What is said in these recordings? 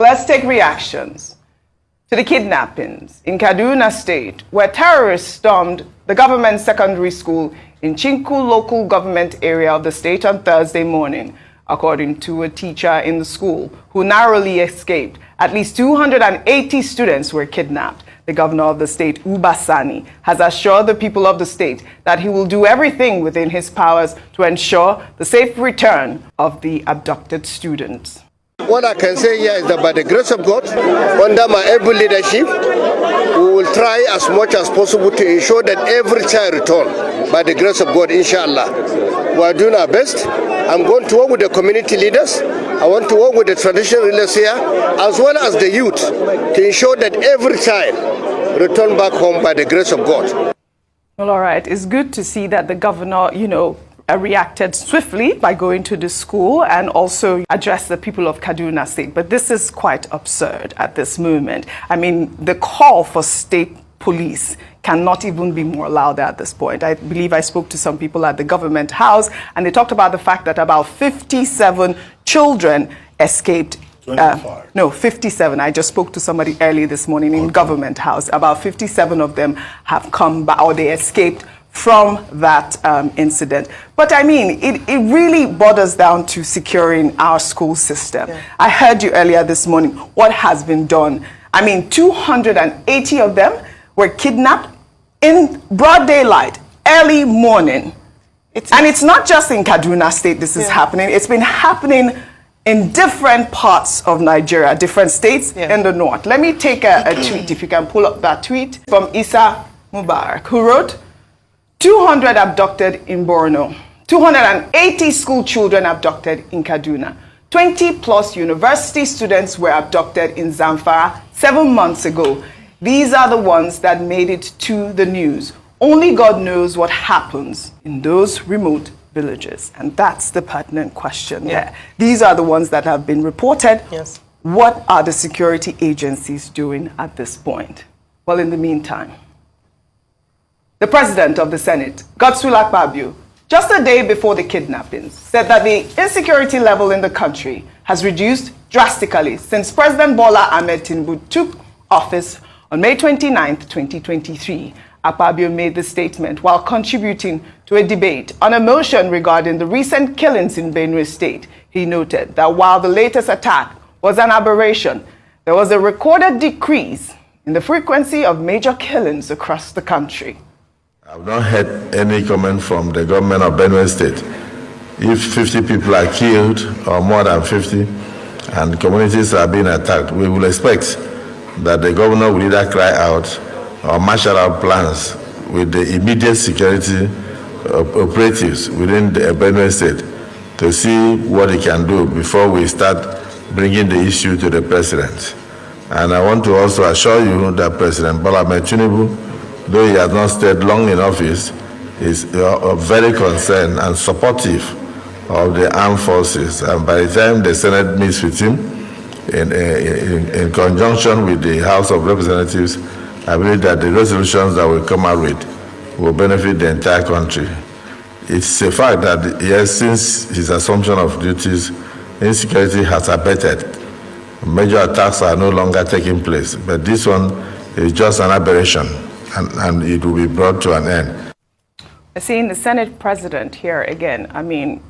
Let's take reactions to the kidnappings in Kaduna State, where terrorists stormed the government secondary school in Chinku local government area of the state on Thursday morning. According to a teacher in the school who narrowly escaped, at least 280 students were kidnapped. The governor of the state, Uba Sani, has assured the people of the state that he will do everything within his powers to ensure the safe return of the abducted students. What I can say here is that by the grace of God, under my able leadership, we will try as much as possible to ensure that every child return. By the grace of God, inshallah. We are doing our best. I'm going to work with the community leaders. I want to work with the traditional rulers here, as well as the youth, to ensure that every child return back home by the grace of God. Well, all right. It's good to see that the governor, reacted swiftly by going to the school and also addressed the people of Kaduna State. But this is quite absurd at this moment. I mean, the call for state police cannot even be more louder at this point. I believe I spoke to some people at the government house, and they talked about the fact that about 57 children escaped. 57. I just spoke to somebody early this morning in government house. About 57 of them have come back, or they escaped from that incident. But I mean, it really borders down to securing our school system. Yeah. I heard you earlier this morning what has been done. I mean, 280 of them were kidnapped in broad daylight, early morning. And it's not just in Kaduna State this is happening. It's been happening in different parts of Nigeria, different states in the north. Let me take a tweet, if you can pull up that tweet, from Isa Mubarak, who wrote, 200 abducted in Borno, 280 school children abducted in Kaduna, 20+ university students were abducted in Zamfara 7 months ago. These are the ones that made it to the news. Only God knows what happens in those remote villages. And that's the pertinent question there. These are the ones that have been reported. Yes. What are the security agencies doing at this point? Well, in the meantime, the president of the Senate, AKPABIO, just a day before the kidnappings, said that the insecurity level in the country has reduced drastically since President Bola Ahmed TINUBU took office on May 29, 2023. AKPABIO made the statement while contributing to a debate on a motion regarding the recent killings in Benue State. He noted that while the latest attack was an aberration, there was a recorded decrease in the frequency of major killings across the country. I've not heard any comment from the government of Benue State. If 50 people are killed, or more than 50, and communities are being attacked, we will expect that the governor will either cry out or marshal out plans with the immediate security operatives within the Benue State to see what he can do before we start bringing the issue to the president. And I want to also assure you that President Bola Ahmed TINUBU, though he has not stayed long in office, is very concerned and supportive of the armed forces. And by the time the Senate meets with him, in conjunction with the House of Representatives, I believe that the resolutions that will come out with will benefit the entire country. It's a fact that, yes, since his assumption of duties, insecurity has abated. Major attacks are no longer taking place, but this one is just an aberration. And it will be brought to an end. Seeing the Senate president here again, I mean,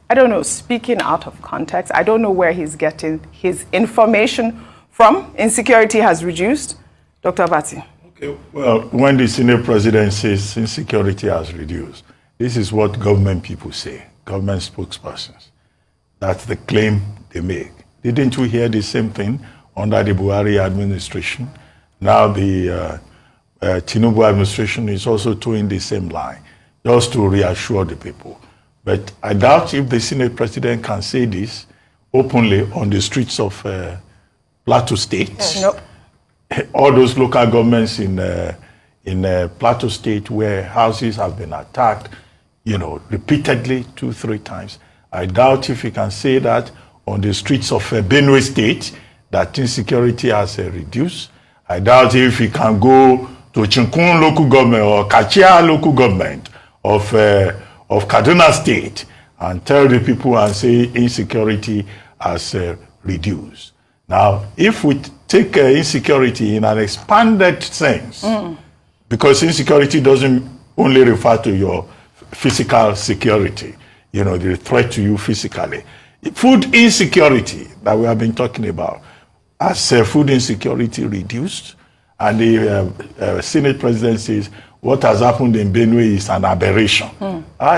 I don't know, speaking out of context, I don't know where he's getting his information from. Insecurity has reduced. Dr. Abati. Okay, well, when the Senate president says insecurity has reduced, this is what government people say, government spokespersons. That's the claim they make. Didn't we hear the same thing under the Buhari administration? Now the TINUBU administration is also towing the same line, just to reassure the people. But I doubt if the Senate president can say this openly on the streets of Plateau State. Nope. All those local governments in Plateau State where houses have been attacked, repeatedly 2-3 times. I doubt if he can say that on the streets of Benue State that insecurity has reduced. I doubt if he can go to Chinkun local government or Kachia local government of Kaduna State and tell the people and say insecurity has reduced. Now, if we take insecurity in an expanded sense, because insecurity doesn't only refer to your physical security, you know, the threat to you physically. Food insecurity that we have been talking about, as food insecurity reduced, and the Senate President says what has happened in Benue is an aberration.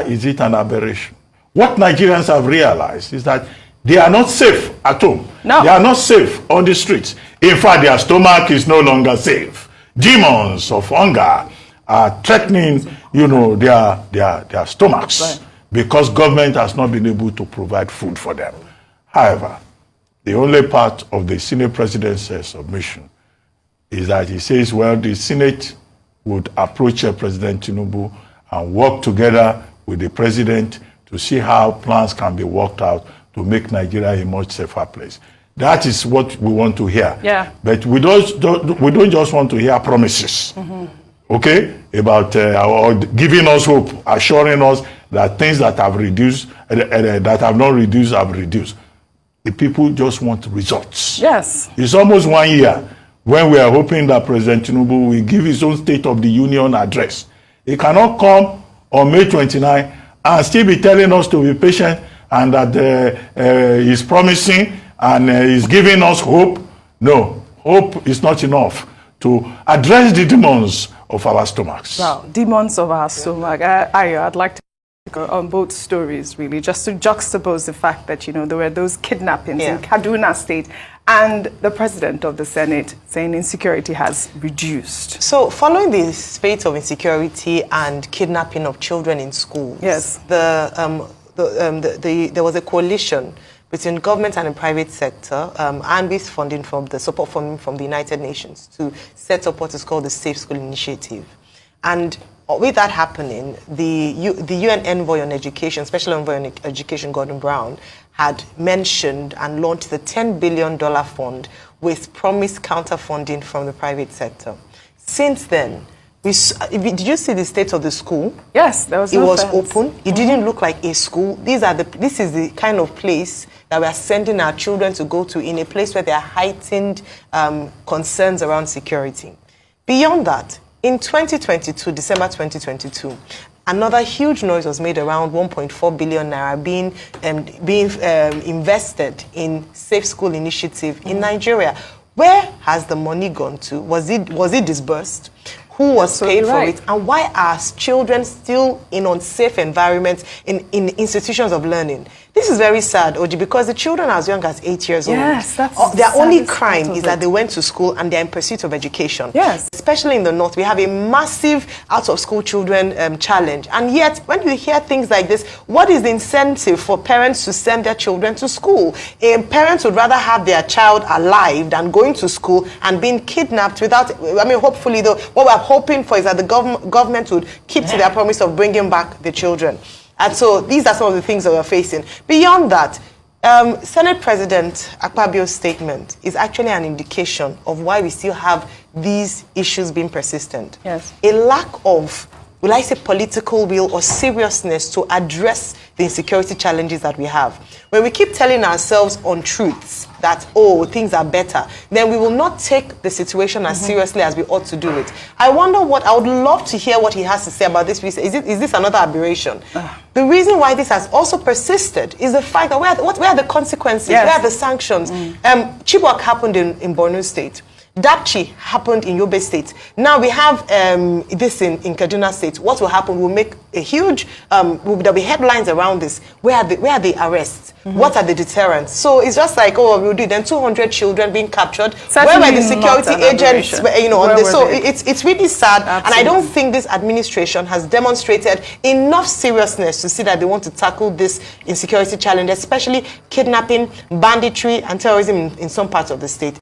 Is it an aberration? What Nigerians have realized is that they are not safe at home. No. They are not safe on the streets. In fact, their stomach is no longer safe. Demons of hunger are threatening, you know, their stomachs, right, because government has not been able to provide food for them. However, the only part of the Senate President's submission is that he says, well, the Senate would approach President TINUBU and work together with the President to see how plans can be worked out to make Nigeria a much safer place. That is what we want to hear. Yeah. But we don't just want to hear promises, okay, about or giving us hope, assuring us that things that have reduced, that have not reduced, have reduced. The people just want results. Yes. It's almost 1 year when we are hoping that President TINUBU will give his own State of the Union address. He cannot come on May 29 and still be telling us to be patient and that he's promising and he's giving us hope. No, hope is not enough to address the demons of our stomachs. Wow, demons of our stomach. I'd like to go on both stories, really, just to juxtapose the fact that, you know, there were those kidnappings in Kaduna State and the President of the Senate saying insecurity has reduced. So, following the spate of insecurity and kidnapping of children in schools, yes, there was a coalition between government and the private sector, and with funding from the support from the United Nations to set up what is called the Safe School Initiative. And with that happening, the UN Envoy on Education, Special Envoy on Education, Gordon Brown, had mentioned and launched the $10 billion fund with promised counter-funding from the private sector. Since then, did you see the state of the school? Yes, there was It no was fence. open. It didn't look like a school. This is the kind of place that we are sending our children to go to, in a place where there are heightened concerns around security. Beyond that, in 2022, December 2022, another huge noise was made around 1.4 billion naira being invested in Safe School Initiative in Nigeria. Where has the money gone to? Was it disbursed? Who was paid for it? And why are children still in unsafe environments in institutions of learning? This is very sad, Oji, because the children are as young as 8 years old. Yes, that's their only crime is that they went to school and they're in pursuit of education. Yes. Especially in the north, we have a massive out-of-school children challenge. And yet, when you hear things like this, what is the incentive for parents to send their children to school? Parents would rather have their child alive than going to school and being kidnapped without, I mean, hopefully, though, what we're hoping for is that the government would keep to their promise of bringing back the children. And so these are some of the things that we're facing. Beyond that, Senate President AKPABIO's statement is actually an indication of why we still have these issues being persistent. Yes. A lack of, will I say, political will or seriousness to address the insecurity challenges that we have. When we keep telling ourselves untruths that, oh, things are better, then we will not take the situation as seriously as we ought to do it. I wonder I would love to hear what he has to say about this. Is this another aberration? The reason why this has also persisted is the fact that where are the consequences? Yes. Where are the sanctions? Chibok happened in Borno State. Dapchi happened in Yobe State. Now we have this in Kaduna State. What will happen? We'll make a huge, there'll be headlines around this. Where are the arrests? What are the deterrents? So it's just like, oh, we'll do then 200 children being captured. Certainly where were the security agents? You know, on this? So they? It's really sad. Absolutely. And I don't think this administration has demonstrated enough seriousness to see that they want to tackle this insecurity challenge, especially kidnapping, banditry, and terrorism in some parts of the state.